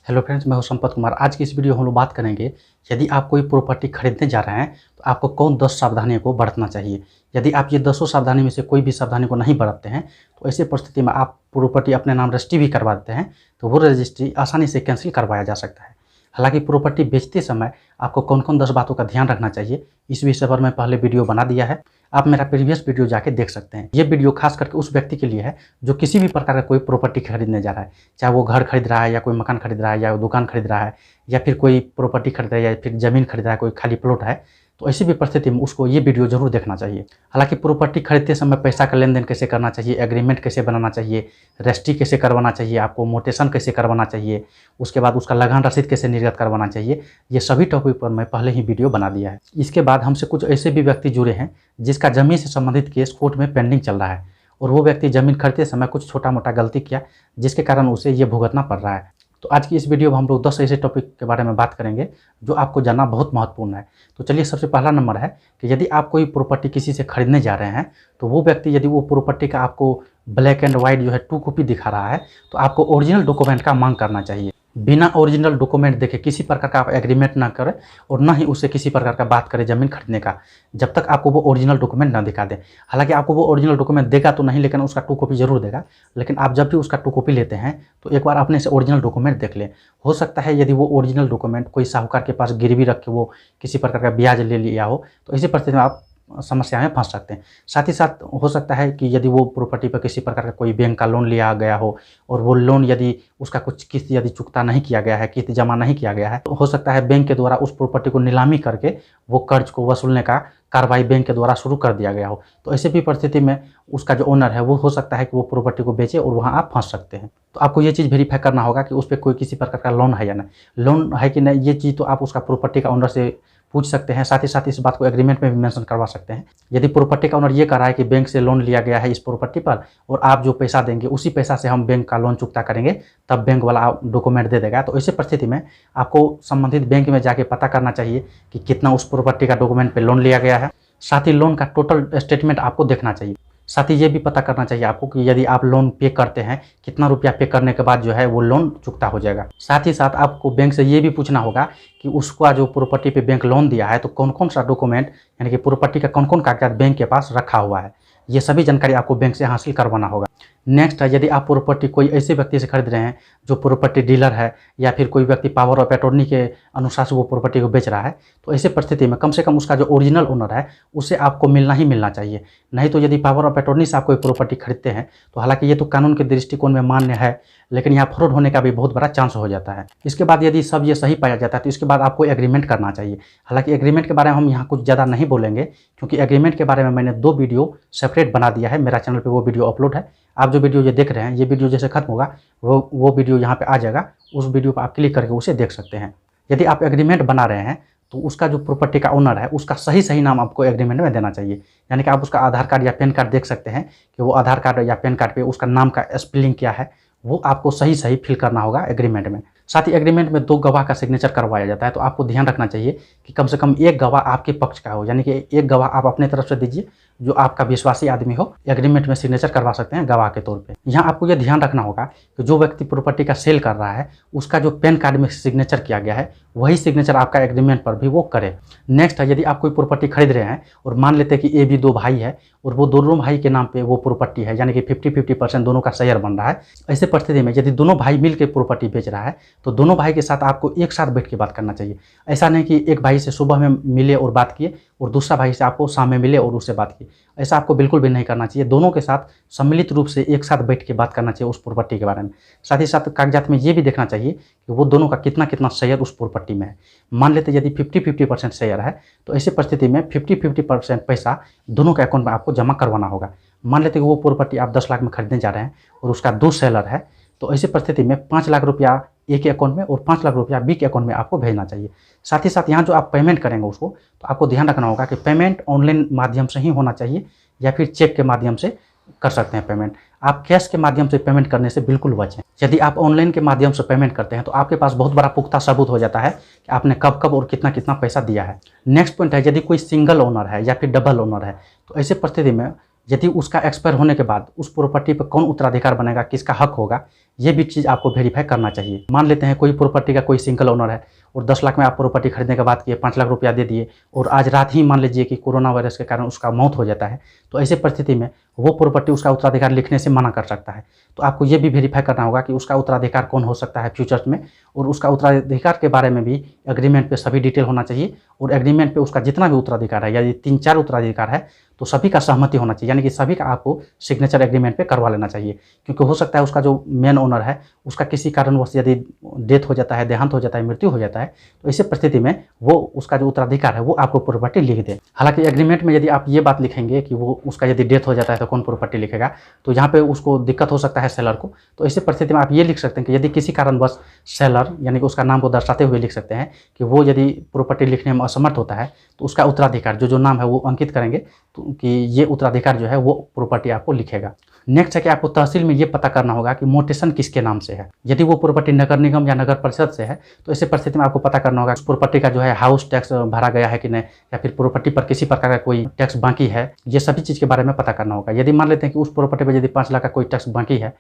Hello friends, मैं हूं संपत कुमार। आज की इस वीडियो में हम लोग बात करेंगे, यदि आप कोई प्रॉपर्टी खरीदने जा रहे हैं तो आपको कौन 10 सावधानियों को बरतना चाहिए। यदि आप ये 10 सावधानी में से कोई भी सावधानी को नहीं बरतते हैं तो ऐसी परिस्थिति में आप प्रॉपर्टी अपने नाम रजिस्ट्री भी करवा देते हैं तो वो रजिस्ट्री आसानी से कैंसिल करवाया जा सकता है। हालांकि प्रॉपर्टी बेचते समय आपको कौन कौन 10 बातों का ध्यान रखना चाहिए, इस विषय पर मैं पहले वीडियो बना दिया है। आप मेरा प्रीवियस वीडियो जाके देख सकते हैं। ये वीडियो खास करके उस व्यक्ति के लिए है जो किसी भी प्रकार का कोई प्रॉपर्टी खरीदने जा रहा है, चाहे वो घर खरीद रहा है या कोई मकान खरीद रहा है या दुकान खरीद रहा है या फिर कोई प्रॉपर्टी खरीद रहा है या फिर ज़मीन खरीद रहा है, कोई खाली प्लॉट है। तो ऐसी भी परिस्थिति में उसको ये वीडियो जरूर देखना चाहिए। हालांकि प्रॉपर्टी खरीदते समय पैसा का लेन देन कैसे करना चाहिए, एग्रीमेंट कैसे बनाना चाहिए, रजिस्ट्री कैसे करवाना चाहिए, आपको मोटेशन कैसे करवाना चाहिए, उसके बाद उसका लगान रसीद कैसे निर्गत करवाना चाहिए, ये सभी टॉपिक पर मैं पहले ही वीडियो बना दिया है। इसके बाद हमसे कुछ ऐसे भी व्यक्ति जुड़े हैं जिसका जमीन से संबंधित केस कोर्ट में पेंडिंग चल रहा है और वो व्यक्ति जमीन खरीदते समय कुछ छोटा मोटा गलती किया जिसके कारण उसे ये भुगतना पड़ रहा है। तो आज की इस वीडियो में हम लोग 10 ऐसे टॉपिक के बारे में बात करेंगे जो आपको जानना बहुत महत्वपूर्ण है। तो चलिए, सबसे पहला नंबर है कि यदि आप कोई प्रॉपर्टी किसी से खरीदने जा रहे हैं तो वो व्यक्ति यदि वो प्रॉपर्टी का आपको ब्लैक एंड वाइट जो है 2 कॉपी दिखा रहा है तो आपको ओरिजिनल डॉक्यूमेंट का मांग करना चाहिए। बिना ओरिजिनल डॉक्यूमेंट देखे किसी प्रकार का आप एग्रीमेंट ना करें और ना ही उससे किसी प्रकार का बात करें ज़मीन खरीदने का, जब तक आपको वो ओरिजिनल डॉक्यूमेंट ना दिखा दे। हालांकि आपको वो ओरिजिनल डॉक्यूमेंट देगा तो नहीं, लेकिन उसका 2 कॉपी जरूर देगा। लेकिन आप जब भी उसका 2 कॉपी लेते हैं तो एक बार अपने से ओरिजिनल डॉक्यूमेंट देख लें। हो सकता है यदि वो ओरिजिनल डॉक्यूमेंट कोई साहूकार के पास गिरवी रख के वो किसी प्रकार का ब्याज ले लिया हो तो इसी परिस्थिति में आप समस्या में फंस सकते हैं। साथ ही साथ हो सकता है कि यदि वो प्रॉपर्टी पर किसी प्रकार का कोई बैंक का लोन लिया गया हो और वो लोन यदि उसका कुछ किस्त यदि चुकता नहीं किया गया है, किस्त जमा नहीं किया गया है, तो हो सकता है बैंक के द्वारा उस प्रॉपर्टी को नीलामी करके वो कर्ज को वसूलने का कार्रवाई बैंक के द्वारा शुरू कर दिया गया हो। तो ऐसे भी परिस्थिति में उसका जो ओनर है वो हो सकता है कि वो प्रॉपर्टी को बेचे और वहाँ आप फंस सकते हैं। तो आपको ये चीज़ वेरीफाई करना होगा कि उस पर कोई किसी प्रकार का लोन है या नहीं, लोन है कि नहीं। ये चीज़ तो आप उसका प्रॉपर्टी का ओनर से पूछ सकते हैं। साथ ही साथ इस बात को एग्रीमेंट में भी मेंशन करवा सकते हैं। यदि प्रॉपर्टी का ओनर ये कह रहा है कि बैंक से लोन लिया गया है इस प्रॉपर्टी पर और आप जो पैसा देंगे उसी पैसा से हम बैंक का लोन चुकता करेंगे, तब बैंक वाला डॉक्यूमेंट दे देगा। तो ऐसी परिस्थिति में आपको संबंधित बैंक में जाके पता करना चाहिए कि कितना उस प्रॉपर्टी का डॉक्यूमेंट पे लोन लिया गया है। साथ ही लोन का टोटल स्टेटमेंट आपको देखना चाहिए। साथ ही ये भी पता करना चाहिए आपको कि यदि आप लोन पे करते हैं कितना रुपया पे करने के बाद जो है वो लोन चुकता हो जाएगा। साथ ही साथ आपको बैंक से ये भी पूछना होगा कि उसका जो प्रॉपर्टी पे बैंक लोन दिया है तो कौन कौन सा डॉक्यूमेंट यानी कि प्रॉपर्टी का कौन कौन कागजात बैंक के पास रखा हुआ है। ये सभी जानकारी आपको बैंक से हासिल करवाना होगा। नेक्स्ट है, यदि आप प्रॉपर्टी कोई ऐसे व्यक्ति से खरीद रहे हैं जो प्रॉपर्टी डीलर है या फिर कोई व्यक्ति पावर ऑफ अटॉर्नी के अनुसार से वो प्रॉपर्टी को बेच रहा है, तो ऐसे परिस्थिति में कम से कम उसका जो ओरिजिनल ओनर है उसे आपको मिलना ही मिलना चाहिए। नहीं तो यदि पावर ऑफ अटॉर्नी से आप कोई प्रॉपर्टी खरीदते हैं तो हालांकि ये तो कानून के दृष्टिकोण में मान्य है, लेकिन यहाँ फ्रॉड होने का भी बहुत बड़ा चांस हो जाता है। इसके बाद यदि सब ये सही पाया जाता है तो इसके बाद आपको एग्रीमेंट करना चाहिए। हालांकि एग्रीमेंट के बारे में हम यहाँ कुछ ज़्यादा नहीं बोलेंगे क्योंकि एग्रीमेंट के बारे में मैंने 2 वीडियो सेपरेट बना दिया है। मेरा चैनल पे वो वीडियो अपलोड है। आप जो वीडियो ये देख रहे हैं, ये वीडियो जैसे खत्म होगा वो वीडियो यहाँ पे आ जाएगा। उस वीडियो पर आप क्लिक करके उसे देख सकते हैं। यदि आप एग्रीमेंट बना रहे हैं तो उसका जो प्रॉपर्टी का ओनर है उसका सही नाम आपको एग्रीमेंट में देना चाहिए। यानी कि आप उसका आधार कार्ड या पैन कार्ड देख सकते हैं कि वो आधार कार्ड या पैन कार्ड पे उसका नाम का स्पेलिंग क्या है, वो आपको सही फिल करना होगा एग्रीमेंट में। साथ ही एग्रीमेंट में 2 गवाह का सिग्नेचर करवाया जाता है। तो आपको ध्यान रखना चाहिए कि कम से कम 1 गवाह आपके पक्ष का हो, यानी कि 1 गवाह आप अपने तरफ से दीजिए जो आपका विश्वासी आदमी हो। एग्रीमेंट में सिग्नेचर करवा सकते हैं गवाह के तौर पे। यहाँ आपको यह ध्यान रखना होगा कि जो व्यक्ति प्रॉपर्टी का सेल कर रहा है उसका जो पैन कार्ड में सिग्नेचर किया गया है वही सिग्नेचर आपका एग्रीमेंट पर भी वो करे। नेक्स्ट है, यदि आप कोई प्रॉपर्टी खरीद रहे हैं और मान लेते हैं कि ए भी 2 भाई है और वो दोनों भाई के नाम पे वो प्रॉपर्टी है, यानी कि 50-50% दोनों का शेयर बन रहा है। ऐसे परिस्थिति में यदि दोनों भाई मिल के प्रॉपर्टी बेच रहा है तो दोनों भाई के साथ आपको एक साथ बैठ के बात करना चाहिए। ऐसा नहीं कि एक भाई से सुबह में मिले और बात किए और दूसरा भाई से आपको शाम में मिले और उससे बात की। ऐसा आपको बिल्कुल भी नहीं करना चाहिए। दोनों के साथ सम्मिलित रूप से एक साथ बैठ के बात करना चाहिए उस प्रॉपर्टी के बारे में। साथ ही साथ कागजात में ये भी देखना चाहिए कि वो दोनों का कितना शेयर उस प्रॉपर्टी में है। मान लेते यदि 50-50% शेयर है तो ऐसी परिस्थिति में 50-50% पैसा दोनों के अकाउंट में आपको जमा करवाना होगा। मान लेते कि वो प्रॉपर्टी आप 10 लाख में खरीदने जा रहे हैं और उसका 2 सेलर है, तो ऐसी परिस्थिति में 5 लाख रुपया ए के अकाउंट में और 5 लाख रुपया बी के अकाउंट में आपको भेजना चाहिए। साथ ही साथ यहाँ जो आप पेमेंट करेंगे उसको, तो आपको ध्यान रखना होगा कि पेमेंट ऑनलाइन माध्यम से ही होना चाहिए या फिर चेक के माध्यम से कर सकते हैं पेमेंट। आप कैश के माध्यम से पेमेंट करने से बिल्कुल बचें। यदि आप ऑनलाइन के माध्यम से पेमेंट करते हैं तो आपके पास बहुत बड़ा पुख्ता सबूत हो जाता है कि आपने कब कब और कितना पैसा दिया है। नेक्स्ट पॉइंट है, यदि कोई सिंगल ओनर है या फिर डबल ओनर है तो ऐसे परिस्थिति में यदि उसका एक्सपायर होने के बाद उस प्रॉपर्टी पर कौन उत्तराधिकार बनेगा, किसका हक होगा, ये भी चीज़ आपको वेरीफाई करना चाहिए। मान लेते हैं कोई प्रॉपर्टी का कोई सिंगल ओनर है और 10 लाख में आप प्रॉपर्टी खरीदने के बाद किए 5 लाख रुपया दे दिए और आज रात ही मान लीजिए कि कोरोना वायरस के कारण उसका मौत हो जाता है, तो ऐसे परिस्थिति में वो प्रॉपर्टी उसका उत्तराधिकार लिखने से मना कर सकता है। तो आपको ये भी वेरीफाई करना होगा कि उसका उत्तराधिकार कौन हो सकता है फ्यूचर्स में, और उसका उत्तराधिकार के बारे में भी एग्रीमेंट पे सभी डिटेल होना चाहिए। और एग्रीमेंट पे उसका जितना भी उत्तराधिकार है, यदि 3-4 उत्तराधिकार है तो सभी का सहमति होना चाहिए, यानी कि सभी का आपको सिग्नेचर एग्रीमेंट पे करवा लेना चाहिए। क्योंकि हो सकता है उसका जो मेन ओनर है उसका किसी कारणवश यदि डेथ हो जाता है, देहांत हो जाता है, मृत्यु हो जाता है, तो ऐसे परिस्थिति में वो उसका जो उत्तराधिकार है वो आपको प्रॉपर्टी लिख दे। हालांकि एग्रीमेंट में यदि आप ये बात लिखेंगे कि वो उसका यदि डेथ हो जाता है तो कौन प्रॉपर्टी लिखेगा, तो यहाँ पे उसको दिक्कत हो सकता है सेलर को। तो ऐसे परिस्थिति में आप ये लिख सकते हैं कि यदि किसी कारणवश सेलर यानी कि उसका नाम को दर्शाते हुए लिख सकते हैं कि वो यदि प्रॉपर्टी लिखने में असमर्थ होता है तो उसका उत्तराधिकार जो नाम है वो अंकित करेंगे, तो कि ये उत्तराधिकार जो है वो प्रॉपर्टी आपको लिखेगा। नेक्स्ट है कि आपको तहसील में ये पता करना होगा कि मोटेशन किसके नाम से है। यदि वो प्रॉपर्टी नगर निगम या नगर परिषद से है तो ऐसे परिस्थिति में आपको पता करना होगा उस प्रॉपर्टी का जो है हाउस टैक्स भरा गया है कि नहीं, या फिर प्रॉपर्टी पर किसी प्रकार का कोई टैक्स बाकी है। ये सभी चीज़ के बारे में पता करना होगा। यदि मान लेते हैं कि उस प्रॉपर्टी पर यदि 5 लाख का कोई टैक्स बाकी है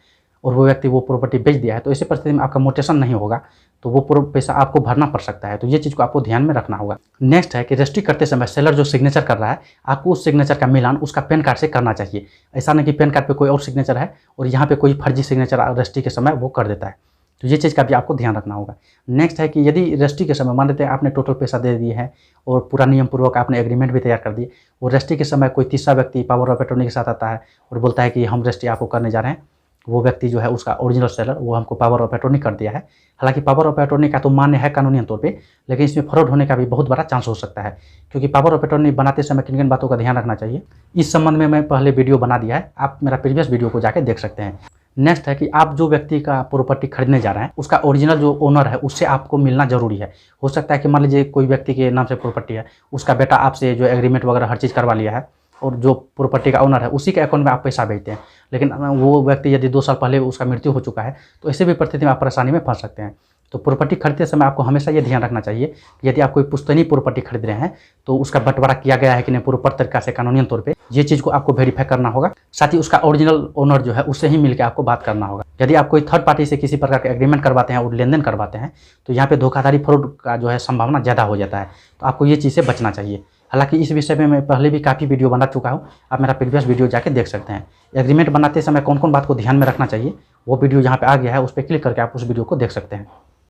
और वो व्यक्ति वो प्रॉपर्टी बेच दिया है, तो ऐसी परिस्थिति में आपका मोटेशन नहीं होगा तो वो पैसा आपको भरना पड़ सकता है। तो ये चीज़ को आपको ध्यान में रखना होगा। नेक्स्ट है कि रजिस्ट्री करते समय सेलर जो सिग्नेचर कर रहा है आपको उस सिग्नेचर का मिलान उसका पैन कार्ड से करना चाहिए। ऐसा नहीं कि पैन कार्ड पे कोई और सिग्नेचर है और यहाँ पे कोई फर्जी सिग्नेचर रजिस्ट्री के समय वो कर देता है। तो ये चीज़ का भी आपको ध्यान रखना होगा। नेक्स्ट है कि यदि रजिस्ट्री के समय मान लेते हैं आपने टोटल पैसा दे दिए हैं और पूरा नियम पूर्वक आपने एग्रीमेंट भी तैयार कर दिए और रजिस्ट्री के समय कोई तीसरा व्यक्ति पावर ऑफ अटॉर्नी के साथ आता है और बोलता है कि हम रजिस्ट्री आपको करने जा रहे हैं, वो व्यक्ति जो है उसका ओरिजिनल सेलर वो हमको पावर ऑफ अटॉर्नी कर दिया है। हालांकि पावर ऑफ अटॉर्नी का तो मान्य है कानूनी तौर पे, लेकिन इसमें फ्रॉड होने का भी बहुत बड़ा चांस हो सकता है। क्योंकि पावर ऑफ अटॉर्नी बनाते समय किन किन बातों का ध्यान रखना चाहिए इस संबंध में मैं पहले वीडियो बना दिया है, आप मेरा प्रीवियस वीडियो को जाके देख सकते हैं। नेक्स्ट है कि आप जो व्यक्ति का प्रॉपर्टी खरीदने जा रहे हैं उसका ओरिजिनल जो ओनर है उससे आपको मिलना जरूरी है। हो सकता है कि मान लीजिए कोई व्यक्ति के नाम से प्रॉपर्टी है, उसका बेटा आपसे जो एग्रीमेंट वगैरह हर चीज़ करवा लिया है और जो प्रॉपर्टी का ओनर है उसी के अकाउंट में आप पैसा भेजते हैं, लेकिन वो व्यक्ति यदि 2 साल पहले उसका मृत्यु हो चुका है तो ऐसे भी परिस्थिति में आप परेशानी में फंस सकते हैं। तो प्रॉपर्टी खरीदते समय आपको हमेशा ये ध्यान रखना चाहिए कि यदि आप कोई पुश्तैनी प्रॉपर्टी खरीद रहे हैं तो उसका बंटवारा किया गया है कि नहीं प्रॉपर तरीका से कानूनी तौर पे, ये चीज़ को आपको वेरीफाई करना होगा। साथ ही उसका ओरिजिनल ओनर जो है उससे ही मिलकर आपको बात करना होगा। यदि आप कोई थर्ड पार्टी से किसी प्रकार का एग्रीमेंट करवाते हैं और लेन देन करवाते हैं तो यहाँ पे धोखाधड़ी फ्रॉड का जो है संभावना ज़्यादा हो जाता है। तो आपको ये चीज़ से बचना चाहिए। हालांकि इस विषय में मैं पहले भी काफ़ी वीडियो बना चुका हूँ, आप मेरा प्रीवियस वीडियो जाके देख सकते हैं। एग्रीमेंट बनाते समय कौन कौन बात को ध्यान में रखना चाहिए वो वीडियो यहाँ पे आ गया है, उस पर क्लिक करके आप उस वीडियो को देख सकते हैं।